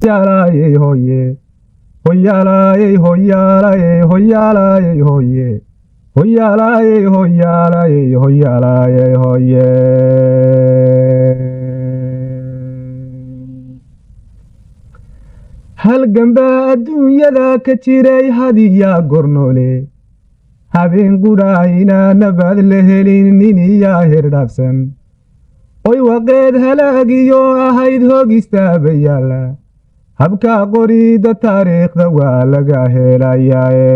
Yalaye hoye, hoyalaye hoyalaye hoyalaye hoye, hoyalaye hoyalaye hoyalaye hoye. Halgan baa adduunyada ka jiray hadiya gornoole, habeen qudhaayna nabad la helin nin iyaa hirdhaafsan, oy waqeed halaagiyo ahayd hoogistaaba yaalla, habka qorida taariikhda waa laga helayaaye.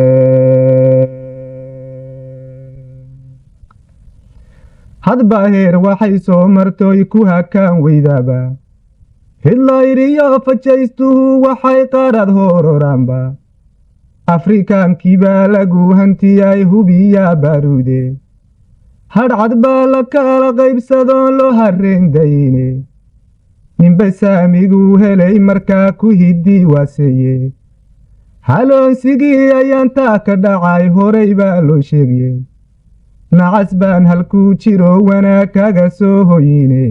hadba heer waxay soo martoy ku hakaan weydaaba, hitler iyo fajaystuhu waxay qaarad hororaanba, afrikaankii baa lagu hantiyay hubiyaa baaruude, hadhcad baa la kala qaybsadoon loo harreen dayne, ninba saamiguu helay markaa ku hiddii waaseeye, haloonsigii ayaan taa ka dhacay horay baa loo sheegye, nacas baan halkuu jiro wanaag kaga soo hoyine,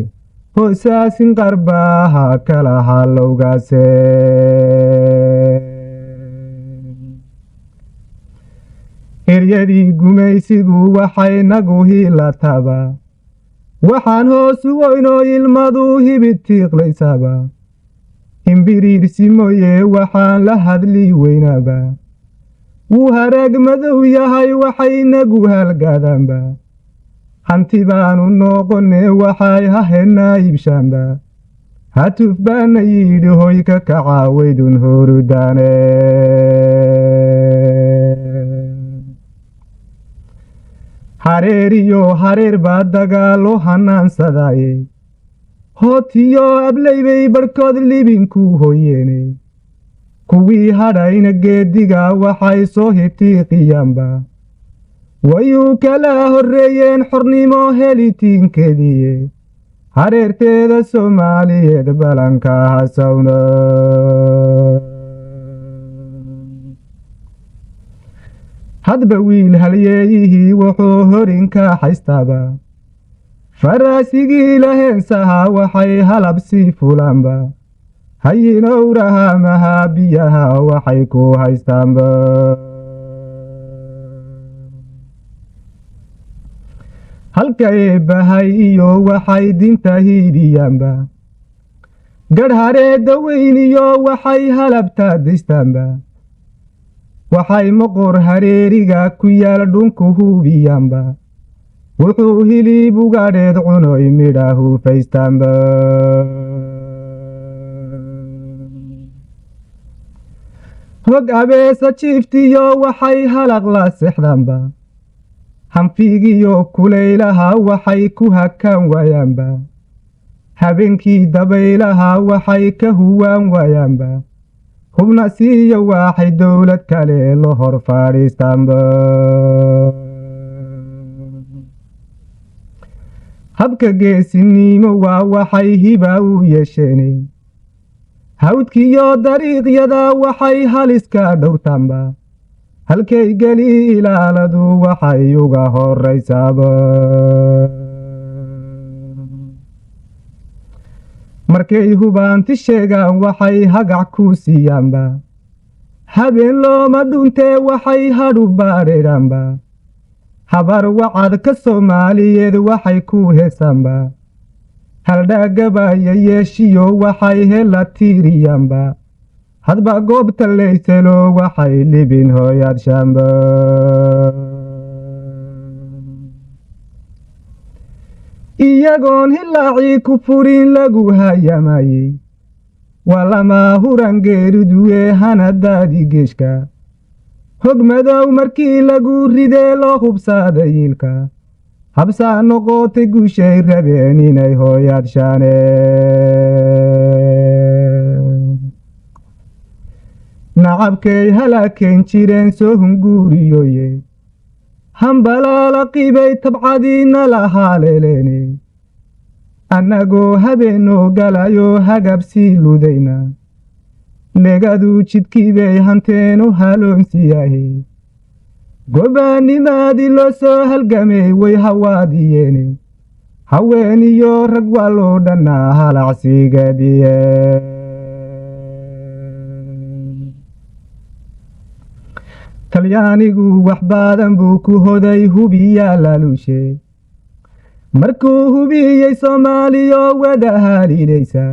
hoosaasin qarbaaha kala halowgaase. eryadii gumaysigu waxay nagu hiilataba, waxaan hoos u weynoo ilmadu hibid tiiqlaysaba, imbiriirsi mooye waxaan la hadli weynaaba, wuu haraag madow yahay waxay nagu halgaadaanba, hanti baanu noqonne waxay hahenaa ibshaanba, hatuf baana yidhi hoy ka kaca weydun horudaane. hareeriyo hareer baa dagaalo hanaansadaaye, hootiyo ablaybay barhkood libinku hoyeene, kuwii hadhayna geediga waxay soo hitiiqiyaanba, wayuu kala horreeyeen xornimo helitiinkeediye, hareerteeda soomaaliyeed balanka hasawno. hadba wiil halyeeyihii wuxuu horinka haystaaba, faraasigii la heensahaa waxay halab sii fulaanba, hayinowraha maha biyaha waxay ku haystaanba. halka eebbahay iyo waxay dinta hiidiyaanba, gadhhareedda weyn iyo waxay halabta daystaanba, waxay moqor hareeriga ku yaal dhunku hubiyaanba, wuxuu hilib ugadheed cunoy midha hufaystaanba. hog abeesa jiiftiyo waxay halaq la seexdaanba, hanfigiyo kulaylaha waxay ku hakaan waayaanba, habeenkii dabaylaha waxay ka huwaan waayaanba, hubna siiyo waxay dowlad kale lo hor fadhiistaanba. habka geesinimo waa waxay hiba u yeesheene, hawdkiyo dariiqyada waxay haliska dhowrtaanba, halkay geli ilaaladu waxay uga horraysaaba. markay hubaanti sheegaan waxay hagac ku siiyaanba, habeen looma dhuntee waxay hadhu baadheedhaanba, habar wacad ka soomaaliyeed waxay ku heesaanba, haldhaagabaya yeeshiyo waxay hela tiiriyaanba, hadba goobta layselo waxay libin hooyaadshaanba. iyagoon hilaacii ku furin lagu hayamayey, waa lama huran geeriduwe hanadaadii geeshka, hog madow markii lagu ridee loo hubsaaday yiilka, habsaa noqotay guushay rabeen inay hooyaadshaane. nacabkay halaakeen jireen soo hunguuriyoye, hambalaala qibay tabcadiina la haaleeleene, annagoo habeenoo galayo hagabsii ludayna, legadu jidkiibay hanteenu haloonsiyahe, gobaanimaadii loo soo halgamay way hawaadiyeene, haween iyo rag waa loo dhannaa halacsigadiye. talyaanigu wax badan buu ku hoday hubiyaa laaluushe markuu hubiyey soomaaliyo wada haliilaysa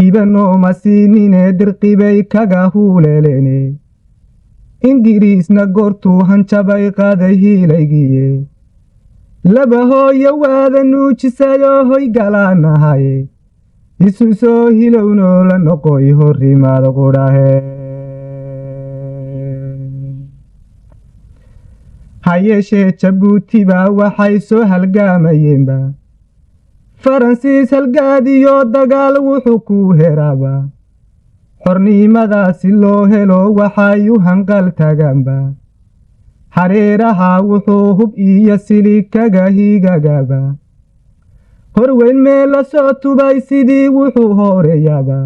hibanooma siininee dirqibay kaga huuleeleene ingiriisna goortuu hanjabay qaaday hiilaygiye laba hooyo waada nuujisayoo hoy galaanahaye isu soo hilownoo la noqoy horrimaad qudhahe ha yeeshee jabuuti baa waxay soo halgaamayeenba faransiis halgaadiyo dagaal wuxuu ku heraaba xornimadaasi loo helo waxay u hanqal tagaanba hareeraha wuxuu hub iyo sili kaga higagaba horweyn meel la soo tubay sidii wuxuu horeeyaaba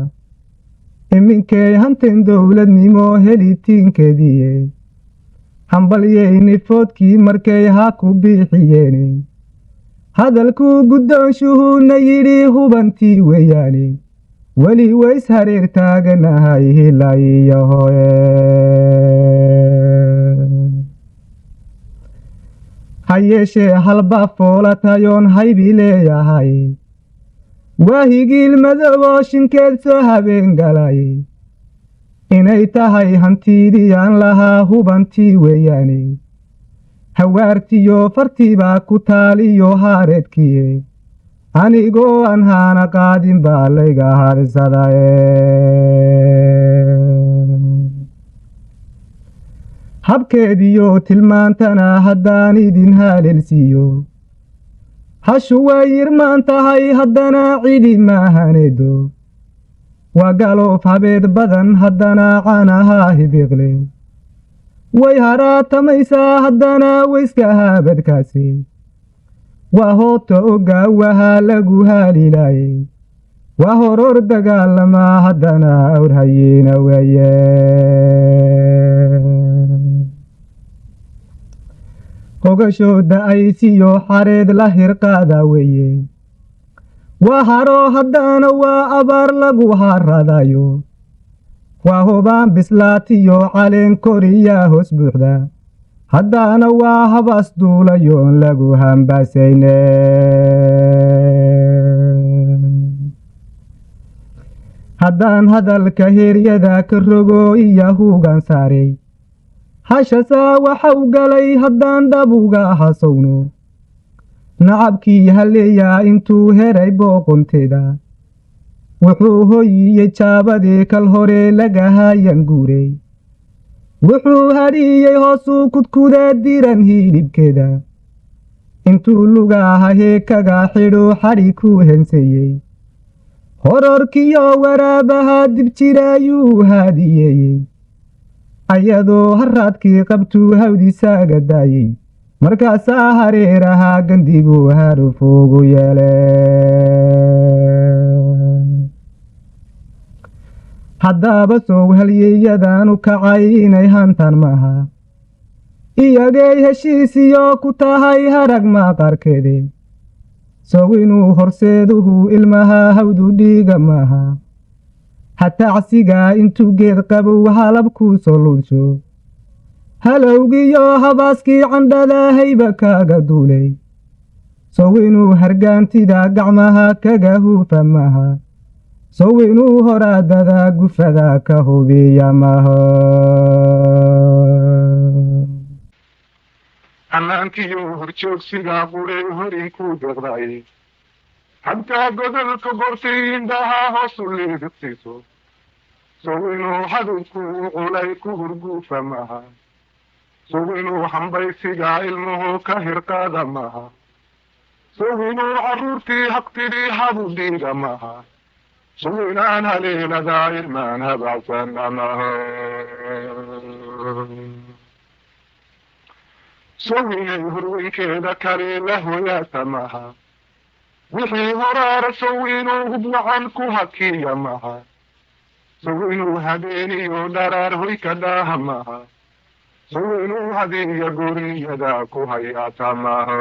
iminkay hanteen dowladnimo helitiinkeediye hambalyeyni foodkii markay ha ku biixiyeene hadalkuu guddoonshuhuuna yidhi hubantii weeyaane weli ways hareer taaganahay hilay iyo hooye ha yeeshee halba foolatayoon haybi leeyahay waa higiil madowoo shinkeed soo habeen galay inay tahay hantiidiyaan lahaa hubantii weeyaane hawaartiyo fartiibaa ku taaliyo haareedkiye anigoo aan haana qaadin baa layga harsadaye habkeediyo tilmaantana haddaan idin haalelsiiyo hashu way yirmaan tahay haddana cidi maahaneedo waa galoof habeed badan haddana canahaa hibiqle way haraatamaysaa haddana wayska haabadkaasi waa hoota ogaa wahaa lagu haaliilaaye waa horor dagaalamaa haddana awrhayeena weeye hogashooda aysiyo xareed la hirqaada weeye waa haroo haddana waa abaar lagu haradayo waa hobaan bislaatiyo caleen koriyaa hoos buuxda haddana waa habaas duulayoon lagu hambaasayne haddaan hadalka heeryada ka rogo iyo huugan saaray hashasaa waxau galay haddaan dhabuga hasowno nacabkii halleeyaa intuu heray booqonteeda wuxuu hoyiyey jaabadii kal hore lagahayan guuray wuxuu hadhiyey hoosuu kudkudaa diran hiilibkeeda intuu lugaha heekaga xidho xadhi ku henseeyey hororkiyo waraabaha dib jiraayuu haadiyeeyey ayadoo haraadkii qabtuu hawdisaaga daayey markaasaa hareeraha gandigu harufuugu yeele haddaaba sow halyeeyadaanu kacay inay hantaan maaha iyagay heshiisiyo ku tahay harag maqarkeede sow inuu horseeduhu ilmaha hawdu dhiiga maaha hatacsigaa intuu geed qabow halabkuu soo luudsho halowgiyo habaaskii candhada hayba kaaga duulay sow inuu hargaantida gacmaha kaga huufa maaha sow inuu horaadada gufada ka hubiya maho hannaankiyo horjoogsigaa qudhay horinkuu deqday xabtaa godolka gortay indhahaa hoosu liidibsiiso sow inuu xadudku u culay ku hurguufa maha sow inuu hambaysigaa ilmuhu ka hirqaada maha sow inuu carruurtii haqtidii habu dhiiga maha sow inaan haleeladaa ilmaan habacsanna maho sow inay horweynkeeda kale la hoyaata maha wixii horaara sow inuu hubwacan ku hakiya maha sow inuu habeeniyo dharaar hoy ka dhaaha maha sow inuu hadiya goorniyada ku hayaata maha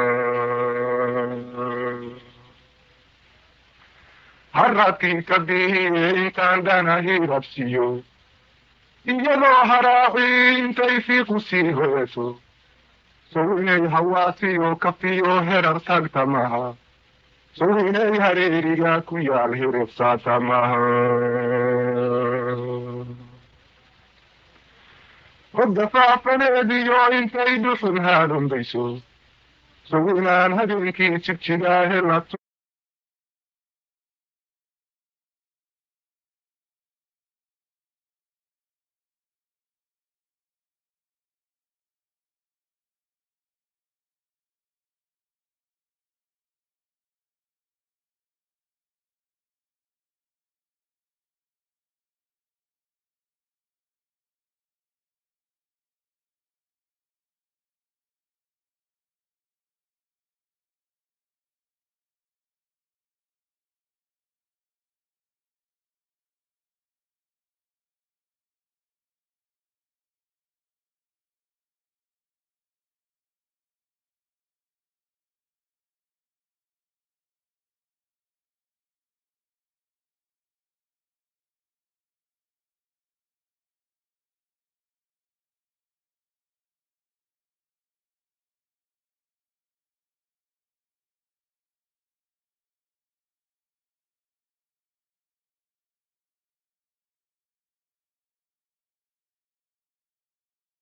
haraadkii ka bihiye intaan dhana hirabsiyo iyadoo haraaci intay fiiqu sii hoyso sow inay hawaasiyo kafiyo herar tagta maha sow inay hareeriga ku yaal hiribsaata maha hodda faafaneediyo intay dhuxul haadhondayso sow inaan habeenkii jigjigaa helato